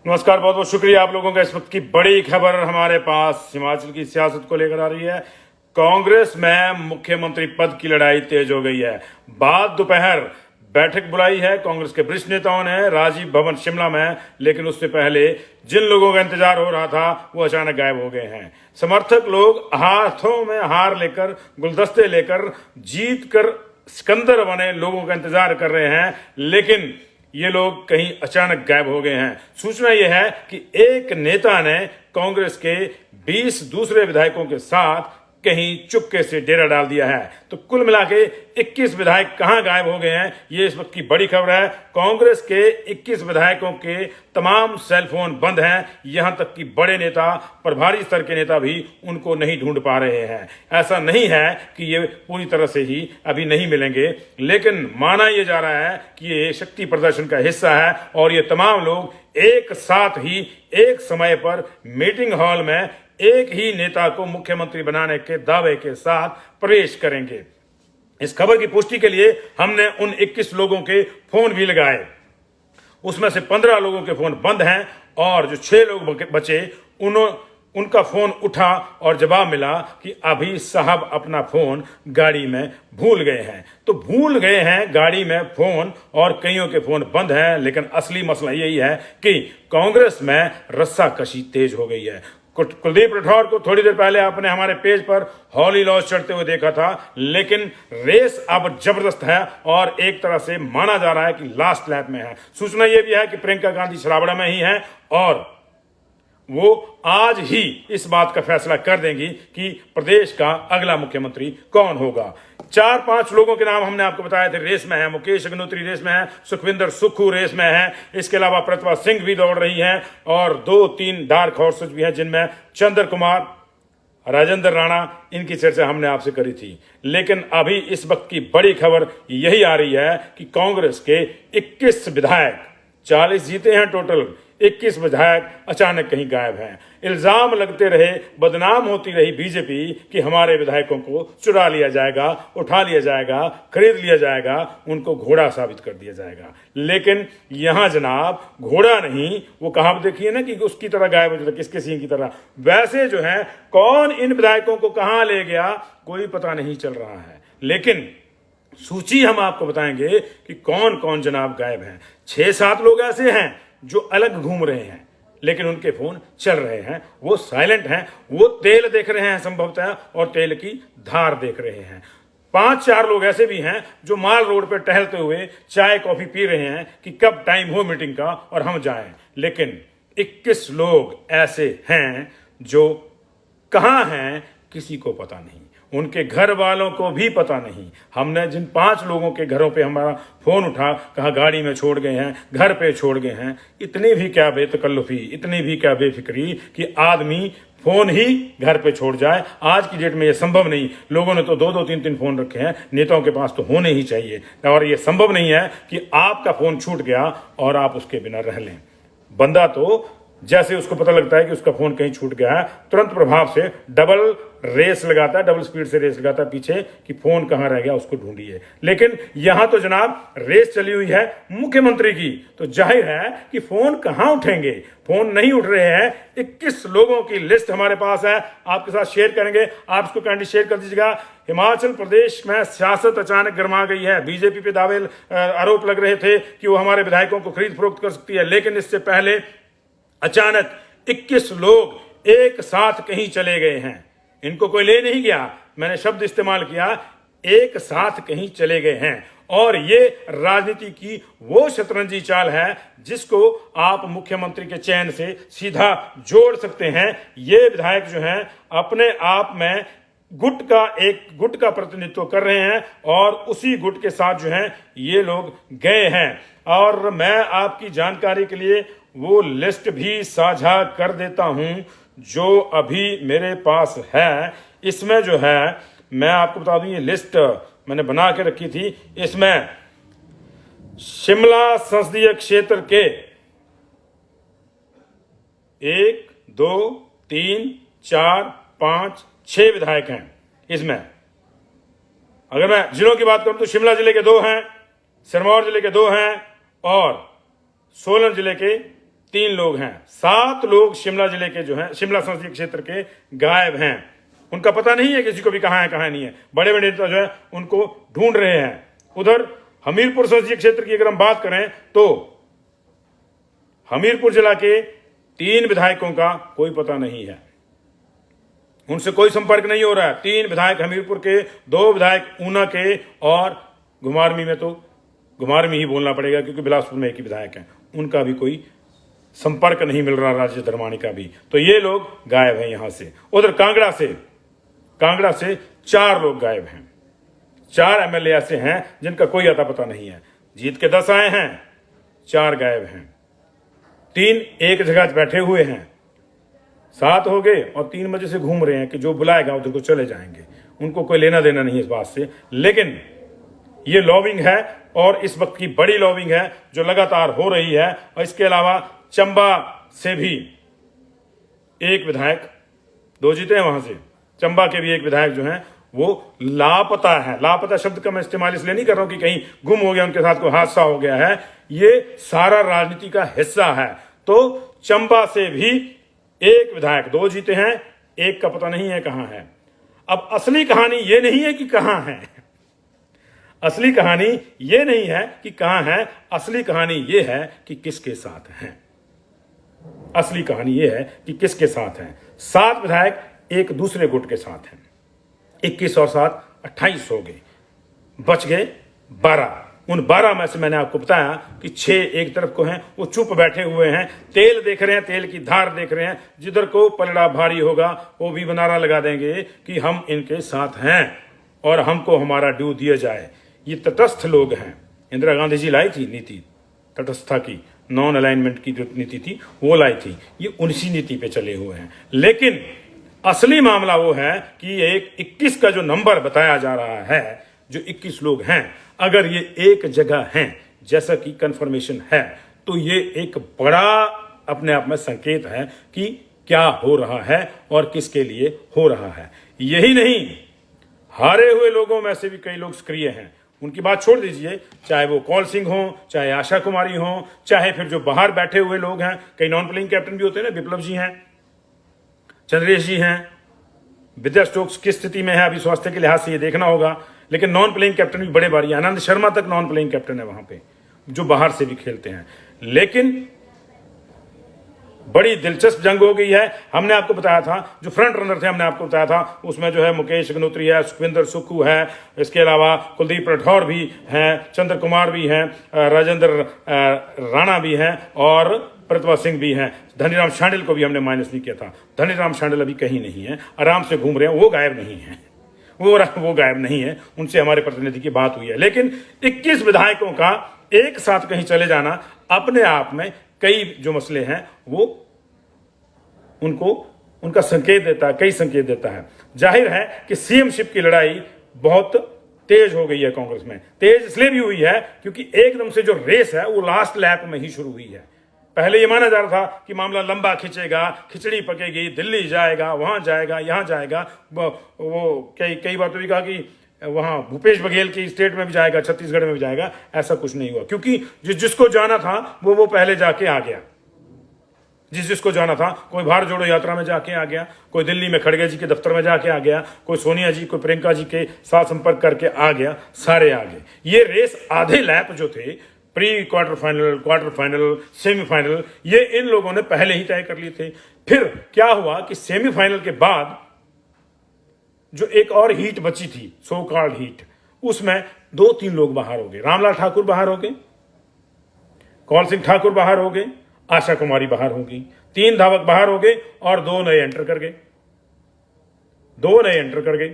नमस्कार, बहुत बहुत शुक्रिया आप लोगों का। इस वक्त की बड़ी खबर हमारे पास हिमाचल की सियासत को लेकर आ रही है। कांग्रेस में मुख्यमंत्री पद की लड़ाई तेज हो गई है। बाद दोपहर बैठक बुलाई है कांग्रेस के वरिष्ठ नेताओं ने राजीव भवन शिमला में, लेकिन उससे पहले जिन लोगों का इंतजार हो रहा था वो अचानक गायब हो गए हैं। समर्थक लोग हाथों में हार लेकर, गुलदस्ते लेकर, जीत कर सिकंदर बने लोगों का इंतजार कर रहे हैं, लेकिन ये लोग कहीं अचानक गायब हो गए हैं। सूचना यह है कि एक नेता ने कांग्रेस के 20 दूसरे विधायकों के साथ कहीं चुपके से डेरा डाल दिया है। तो कुल मिला के 21 विधायक कहां गायब हो गए हैं, ये इस वक्त की बड़ी खबर है। कांग्रेस के 21 विधायकों के तमाम सेल फोन बंद हैं। यहां तक कि बड़े नेता, प्रभारी स्तर के नेता भी उनको नहीं ढूंढ पा रहे हैं। ऐसा नहीं है कि ये पूरी तरह से ही अभी नहीं मिलेंगे, लेकिन माना यह जा रहा है कि ये शक्ति प्रदर्शन का हिस्सा है और ये तमाम लोग एक साथ ही एक समय पर मीटिंग हॉल में एक ही नेता को मुख्यमंत्री बनाने के दावे के साथ प्रवेश करेंगे। इस खबर की पुष्टि के लिए हमने उन 21 लोगों के फोन भी लगाए। उसमें से 15 लोगों के फोन बंद हैं और जो 6 लोग बचे उनका फोन उठा और जवाब मिला कि अभी साहब अपना फोन गाड़ी में भूल गए हैं। तो भूल गए हैं गाड़ी में फोन और कईयों के फोन बंद हैं, लेकिन असली मसला यही है कि कांग्रेस में रस्साकशी तेज हो गई है। कुलदीप राठौर को थोड़ी देर पहले आपने हमारे पेज पर हॉली लॉस चढ़ते हुए देखा था, लेकिन रेस अब जबरदस्त है और एक तरह से माना जा रहा है कि लास्ट लैप में है। सूचना यह भी है कि प्रियंका गांधी छराबड़ा में ही है और वो आज ही इस बात का फैसला कर देंगी कि प्रदेश का अगला मुख्यमंत्री कौन होगा। 4-5 लोगों के नाम हमने आपको बताए थे रेस में है। मुकेश अग्निहोत्री रेस में है, सुखविंदर सुक्खू रेस में है, इसके अलावा प्रतिभा सिंह भी दौड़ रही हैं और 2-3 डार्क हॉर्सेस भी हैं, जिनमें चंद्र कुमार, राजेंद्र राणा, इनकी चर्चा हमने आपसे करी थी। लेकिन अभी इस वक्त की बड़ी खबर यही आ रही है कि कांग्रेस के 21 विधायक, 40 जीते हैं टोटल, 21 विधायक अचानक कहीं गायब हैं। इल्जाम लगते रहे, बदनाम होती रही बीजेपी कि हमारे विधायकों को चुरा लिया जाएगा, उठा लिया जाएगा, खरीद लिया जाएगा, उनको घोड़ा साबित कर दिया जाएगा। लेकिन यहां जनाब घोड़ा नहीं, वो कहावत देखिए ना कि उसकी तरह गायब हो जाता, किसके सिंह की तरह। वैसे जो है कौन इन विधायकों को कहां ले गया कोई पता नहीं चल रहा है। लेकिन सूची हम आपको बताएंगे कि कौन कौन जनाब गायब हैं। 6-7 लोग ऐसे हैं जो अलग घूम रहे हैं, लेकिन उनके फोन चल रहे हैं, वो साइलेंट हैं, वो तेल देख रहे हैं संभवतः और तेल की धार देख रहे हैं। 5-4 लोग ऐसे भी हैं जो माल रोड पर टहलते हुए चाय कॉफी पी रहे हैं कि कब टाइम हो मीटिंग का और हम जाएं। लेकिन 21 लोग ऐसे हैं जो कहां हैं किसी को पता नहीं, उनके घर वालों को भी पता नहीं। हमने जिन 5 लोगों के घरों पे हमारा फोन उठा, कहा गाड़ी में छोड़ गए हैं, घर पे छोड़ गए हैं। इतनी भी क्या बेतकल्लुफी, इतनी भी क्या बेफिक्री कि आदमी फोन ही घर पे छोड़ जाए। आज की डेट में यह संभव नहीं। लोगों ने तो 2-2, 3-3 फोन रखे हैं, नेताओं के पास तो होने ही चाहिए। और यह संभव नहीं है कि आपका फोन छूट गया और आप उसके बिना रह लें। बंदा तो जैसे उसको पता लगता है कि उसका फोन कहीं छूट गया है, तुरंत प्रभाव से डबल रेस लगाता है, डबल स्पीड से रेस लगाता है पीछे कि फोन कहां रह गया, उसको ढूंढिए। लेकिन यहां तो जनाब रेस चली हुई है मुख्यमंत्री की, तो जाहिर है कि फोन कहां उठेंगे। फोन नहीं उठ रहे हैं। 21 लोगों की लिस्ट हमारे पास है, आपके साथ शेयर करेंगे। आप इसको काइंडली शेयर कर दीजिएगा। हिमाचल प्रदेश में सियासत अचानक गर्मा गई है। बीजेपी पे दावे आरोप लग रहे थे कि वो हमारे विधायकों को खरीद फरोख्त कर सकती है, लेकिन इससे पहले अचानक 21 लोग एक साथ कहीं चले गए हैं। इनको कोई ले नहीं गया, मैंने शब्द इस्तेमाल किया, एक साथ कहीं चले गए हैं। और ये राजनीति की वो शतरंजी चाल है जिसको आप मुख्यमंत्री के चयन से सीधा जोड़ सकते हैं। ये विधायक जो हैं अपने आप में एक गुट का प्रतिनिधित्व कर रहे हैं और उसी गुट के साथ जो हैं ये लोग गए हैं। और मैं आपकी जानकारी के लिए वो लिस्ट भी साझा कर देता हूं जो अभी मेरे पास है। इसमें जो है मैं आपको बता दूं, ये लिस्ट मैंने बना के रखी थी। इसमें शिमला संसदीय क्षेत्र के 1, 2, 3, 4, 5, 6 विधायक हैं। इसमें अगर मैं जिलों की बात करूं तो शिमला जिले के 2 हैं, सिरमौर जिले के 2 हैं और सोलन जिले के 3 लोग हैं, 7 लोग शिमला जिले के जो हैं, शिमला संसदीय क्षेत्र के गायब हैं। उनका पता नहीं है किसी को भी कहां नहीं है। बड़े बड़े नेता जो है उनको ढूंढ रहे हैं। उधर हमीरपुर संसदीय क्षेत्र की अगर हम बात करें तो हमीरपुर जिला के 3 विधायकों का कोई पता नहीं है, उनसे कोई संपर्क नहीं हो रहा है। 3 विधायक हमीरपुर के, 2 विधायक ऊना के, और घुमारवी में तो घुमारवी ही बोलना पड़ेगा क्योंकि बिलासपुर में एक ही विधायक है, उनका भी कोई संपर्क नहीं मिल रहा, राजेश धर्माणी का भी। तो ये लोग गायब हैं यहां से। उधर कांगड़ा से 4 लोग गायब हैं। 4 एमएलए ऐसे हैं जिनका कोई अता पता नहीं है। जीत के 10 आए हैं, 4 गायब हैं। 3 एक जगह बैठे हुए हैं, 7 हो गए, और 3 बजे से घूम रहे हैं कि जो बुलाएगा उधर को चले जाएंगे। उनको कोई लेना देना नहीं है इस बात से। लेकिन ये लॉबिंग है, और इस वक्त की बड़ी लॉबिंग है जो लगातार हो रही है। और इसके अलावा चंबा से भी एक विधायक, 2 जीते हैं वहां से, चंबा के भी एक विधायक जो हैं वो लापता है। लापता शब्द का मैं इस्तेमाल इसलिए नहीं कर रहा हूं कि कहीं गुम हो गया, उनके साथ कोई हादसा हो गया है। ये सारा राजनीति का हिस्सा है। तो चंबा से भी एक विधायक, 2 जीते हैं, एक का पता नहीं है कहां है। अब असली कहानी ये नहीं है कि कहां है, असली कहानी ये नहीं है कि कहां है, असली कहानी ये है कि किसके साथ हैं। असली कहानी ये है कि किसके साथ हैं। 7 विधायक एक दूसरे गुट के साथ हैं। 21 और 7 28 हो गए, बच गए 12। उन 12 में से मैंने आपको बताया कि 6 एक तरफ को हैं, वो चुप बैठे हुए हैं, तेल देख रहे हैं, तेल की धार देख रहे हैं। जिधर को पलड़ा भारी होगा वो भी नारा लगा देंगे कि हम इनके साथ हैं और हमको हमारा ड्यू दिया जाए। ये तटस्थ लोग हैं। इंदिरा गांधी जी लाई थी नीति तटस्थता की, नॉन अलाइनमेंट की जो नीति थी वो लाई थी। ये उसी नीति पे चले हुए हैं। लेकिन असली मामला वो है कि एक 21 का जो नंबर बताया जा रहा है, जो 21 लोग हैं, अगर ये एक जगह हैं जैसा कि कंफर्मेशन है, तो ये एक बड़ा अपने आप में संकेत है कि क्या हो रहा है और किसके लिए हो रहा है। यही नहीं, हारे हुए लोगों में से भी कई लोग सक्रिय हैं। उनकी बात छोड़ दीजिए, चाहे वो कौल सिंह हो, चाहे आशा कुमारी हो, चाहे फिर जो बाहर बैठे हुए लोग हैं, कई नॉन प्लेइंग कैप्टन भी होते हैं ना, विप्लव जी हैं, चंद्रेश जी हैं। विद्या स्टोक्स किस स्थिति में है अभी स्वास्थ्य के लिहाज से ये देखना होगा, लेकिन नॉन प्लेइंग कैप्टन भी बड़े बारी, आनंद शर्मा तक नॉन प्लेइंग कैप्टन है वहां पे, जो बाहर से भी खेलते हैं। लेकिन बड़ी दिलचस्प जंग हो गई है। हमने आपको बताया था, जो फ्रंट रनर थे हमने आपको बताया था, उसमें जो है मुकेश अग्निहोत्री है, सुखविंदर सुक्खू है, इसके अलावा कुलदीप राठौर भी हैं, चंद्र कुमार भी हैं, राजेंद्र राणा भी हैं और प्रतिभा सिंह भी हैं। धनीराम शांडिल को भी हमने माइनस नहीं किया था। धनीराम शांडिल अभी कहीं नहीं है, आराम से घूम रहे हैं, वो गायब नहीं है, वो गायब नहीं है। उनसे हमारे प्रतिनिधि की बात हुई है। लेकिन 21 विधायकों का एक साथ कहीं चले जाना अपने आप में कई जो मसले हैं वो उनको उनका संकेत देता है, कई संकेत देता है। जाहिर है कि सीएमशिप की लड़ाई बहुत तेज हो गई है कांग्रेस में। तेज इसलिए भी हुई है क्योंकि एकदम से जो रेस है वो लास्ट लैप में ही शुरू हुई है। पहले ये माना जा रहा था कि मामला लंबा खिंचेगा, खिचड़ी पकेगी, दिल्ली जाएगा, वहां जाएगा, यहां जाएगा। वो कई बार तो भी कहा कि वहां भूपेश बघेल की स्टेट में भी जाएगा, छत्तीसगढ़ में भी जाएगा। ऐसा कुछ नहीं हुआ क्योंकि जिसको जाना था वो पहले जाके आ गया। जिसको जाना था, कोई भारत जोड़ो यात्रा में जाके आ गया, कोई दिल्ली में खड़गे जी के दफ्तर में जाके आ गया, कोई सोनिया जी, कोई प्रियंका जी के साथ संपर्क करके आ गया, सारे आ गए। ये रेस आधे लैप जो थे, प्री क्वार्टर फाइनल, सेमीफाइनल, ये इन लोगों ने पहले ही तय कर लिए थे। फिर क्या हुआ कि सेमीफाइनल के बाद जो एक और हीट बची थी, सो कॉल्ड हीट, उसमें 2-3 लोग बाहर हो गए। रामलाल ठाकुर बाहर हो गए, कौल सिंह ठाकुर बाहर हो गए, आशा कुमारी बाहर हो गई, 3 धावक बाहर हो गए और 2 नए एंटर कर गए।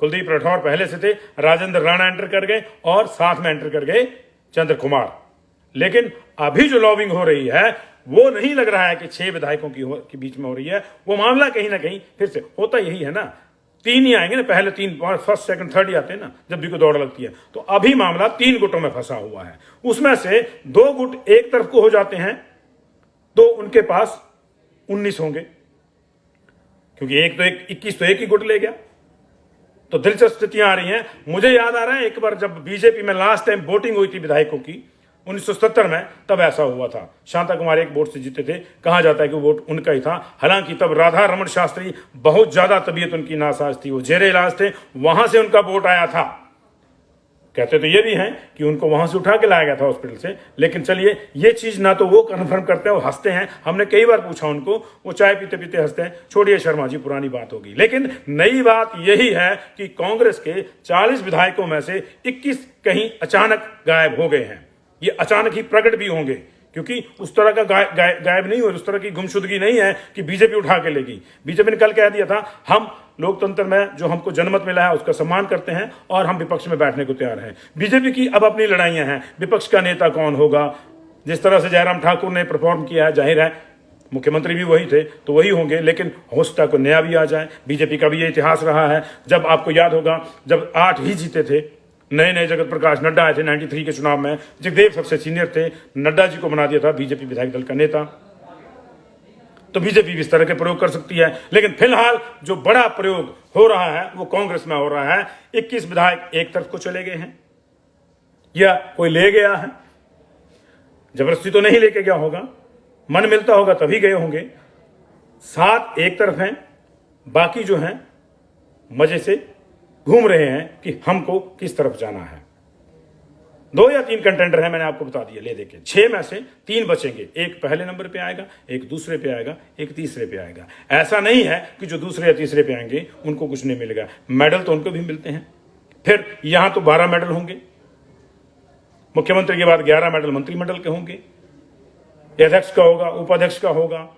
कुलदीप राठौर पहले से थे, राजेंद्र राणा एंटर कर गए और साथ में एंटर कर गए चंद्र कुमार। लेकिन अभी जो लॉबिंग हो रही है वो नहीं लग रहा है कि 6 विधायकों के बीच में हो रही है। वो मामला कहीं ना कहीं फिर से होता यही है ना, 3 ही आएंगे ना, पहले 3, फर्स्ट सेकंड थर्ड ही आते हैं ना जब भी कोई दौड़ लगती है। तो अभी मामला 3 गुटों में फंसा हुआ है। उसमें से 2 गुट एक तरफ को हो जाते हैं तो उनके पास 19 होंगे, क्योंकि 21 तो एक ही गुट ले गया। तो दिलचस्प स्थितियां आ रही हैं। मुझे याद आ रहा है एक बार जब बीजेपी में लास्ट टाइम वोटिंग हुई थी विधायकों की, 1977 में तब ऐसा हुआ था। शांता कुमार एक वोट से जीते थे, कहा जाता है कि वोट उनका ही था। हालांकि तब राधा रमन शास्त्री, बहुत ज्यादा तबीयत उनकी नासाज थी, वो जेरे इलाज थे, वहां से उनका वोट आया था। कहते तो ये भी हैं कि उनको वहां से उठा के लाया गया था हॉस्पिटल से। लेकिन चलिए, ये चीज ना तो वो कन्फर्म करते हैं, वो हंसते हैं। हमने कई बार पूछा उनको, वो चाय पीते पीते हंसते हैं। छोड़िए शर्मा जी, पुरानी बात होगी। लेकिन नई बात यही है कि कांग्रेस के 40 विधायकों में से 21 कहीं अचानक गायब हो गए हैं। ये अचानक ही प्रकट भी होंगे, क्योंकि उस तरह का गायब नहीं हुआ, उस तरह की गुमशुदगी नहीं है कि बीजेपी उठा के लेगी। बीजेपी ने कल कह दिया था, हम लोकतंत्र में जो हमको जनमत मिला है उसका सम्मान करते हैं और हम विपक्ष में बैठने को तैयार हैं। बीजेपी की अब अपनी लड़ाइयां हैं, विपक्ष का नेता कौन होगा। जिस तरह से जयराम ठाकुर ने परफॉर्म किया है, जाहिर है मुख्यमंत्री भी वही थे तो वही होंगे, लेकिन हो सकता है कोई नया भी आ जाए। बीजेपी का भी ये इतिहास रहा है। जब आपको याद होगा, जब 8 ही जीते थे, नए नए जगत प्रकाश नड्डा आए थे 93 के चुनाव में, जगदेव सबसे सीनियर थे, नड्डा जी को बना दिया था बीजेपी विधायक दल का नेता। तो बीजेपी भी इस तरह के प्रयोग कर सकती है। लेकिन फिलहाल जो बड़ा प्रयोग हो रहा है वो कांग्रेस में हो रहा है। 21 विधायक एक तरफ को चले गए हैं, या कोई ले गया है, जबरदस्ती तो नहीं लेके गया होगा, मन मिलता होगा तभी गए होंगे। 7 एक तरफ हैं, बाकी जो हैं मजे से घूम रहे हैं कि हमको किस तरफ जाना है। 2 या 3 कंटेंडर हैं, मैंने आपको बता दिया। ले देखे 6 में से 3 बचेंगे। एक पहले नंबर पे आएगा, एक दूसरे पे आएगा, एक तीसरे पे आएगा। ऐसा नहीं है कि जो दूसरे या तीसरे पे आएंगे उनको कुछ नहीं मिलेगा, मेडल तो उनको भी मिलते हैं। फिर यहां तो 12 मेडल होंगे, मुख्यमंत्री के बाद 11 मेडल मंत्रिमंडल के होंगे, अध्यक्ष का होगा, उपाध्यक्ष का होगा,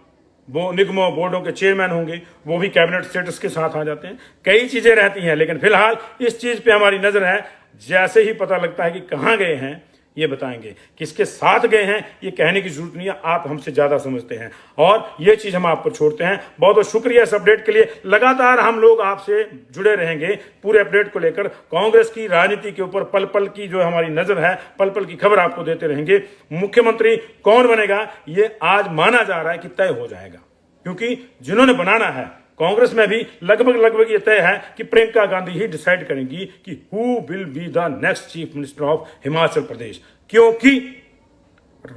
वो निगमों बोर्डों के चेयरमैन होंगे, वो भी कैबिनेट स्टेटस के साथ आ जाते हैं। कई चीजें रहती हैं, लेकिन फिलहाल इस चीज पे हमारी नजर है। जैसे ही पता लगता है कि कहां गए हैं, ये बताएंगे। किसके साथ गए हैं ये कहने की जरूरत नहीं है, आप हमसे ज्यादा समझते हैं और ये चीज हम आप पर छोड़ते हैं। बहुत बहुत शुक्रिया इस अपडेट के लिए। लगातार हम लोग आपसे जुड़े रहेंगे पूरे अपडेट को लेकर। कांग्रेस की राजनीति के ऊपर पल पल की जो हमारी नजर है, पल पल की खबर आपको देते रहेंगे। मुख्यमंत्री कौन बनेगा ये आज माना जा रहा है कि तय हो जाएगा, क्योंकि जिन्होंने बनाना है कांग्रेस में भी लगभग ये तय है कि प्रियंका गांधी ही डिसाइड करेंगी कि who will be the next chief minister of Himachal Pradesh. क्योंकि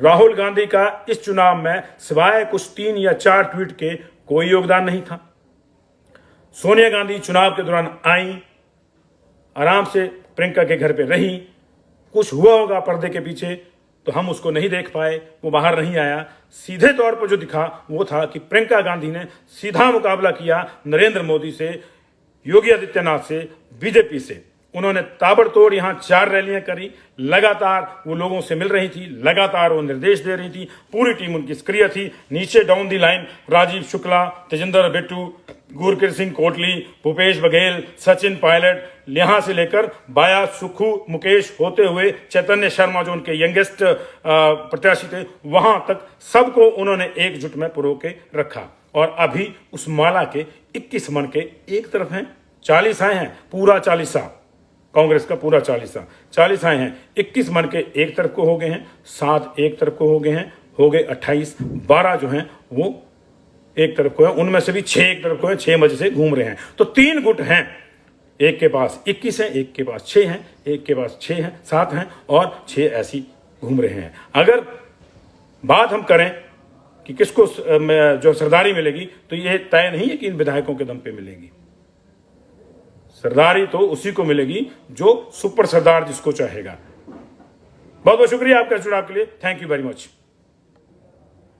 राहुल गांधी का इस चुनाव में सिवाय कुछ 3 या 4 ट्वीट के कोई योगदान नहीं था। सोनिया गांधी चुनाव के दौरान आई, आराम से प्रियंका के घर पे रही, कुछ हुआ होगा पर्दे के पीछे तो हम उसको नहीं देख पाए, वो बाहर नहीं आया। सीधे तौर पर जो दिखा वो था कि प्रियंका गांधी ने सीधा मुकाबला किया नरेंद्र मोदी से, योगी आदित्यनाथ से, बीजेपी से। उन्होंने ताबड़तोड़ यहां 4 रैलियां करी, लगातार वो लोगों से मिल रही थी, लगातार वो निर्देश दे रही थी, पूरी टीम उनकी सक्रिय थी। नीचे down the line Rajiv Shukla, Tejinder Bittu, Gurkirat Singh Kotli, Bhupesh Baghel, Sachin Pilot, यहां से लेकर बाया सुखू मुकेश होते हुए चैतन्य शर्मा जो उनके यंगेस्ट प्रत्याशी थे, वहां तक सबको उन्होंने एकजुट में पुरो के रखा। और अभी उस माला के 21 मन के एक तरफ हैं, 40 आए हैं, पूरा 40 कांग्रेस का पूरा 40 आए हैं। 21 मन के एक तरफ को हो गए हैं, 7 एक तरफ को हो गए हैं, हो गए 28। 12 जो हैं वो एक तरफ को है, उनमें से भी 6 एक तरफ को है, 6 मजे से घूम रहे हैं। तो 3 गुट हैं, एक के पास 21 है, एक के पास 6 हैं, एक के पास 6 हैं, 7 हैं और 6 ऐसी घूम रहे हैं। अगर बात हम करें कि किसको जो सरदारी मिलेगी, तो यह तय नहीं है कि इन विधायकों के दम पे मिलेगी। सरदारी तो उसी को मिलेगी जो सुपर सरदार जिसको चाहेगा। बहुत बहुत शुक्रिया आपका जुड़ाव के लिए। Thank you very much.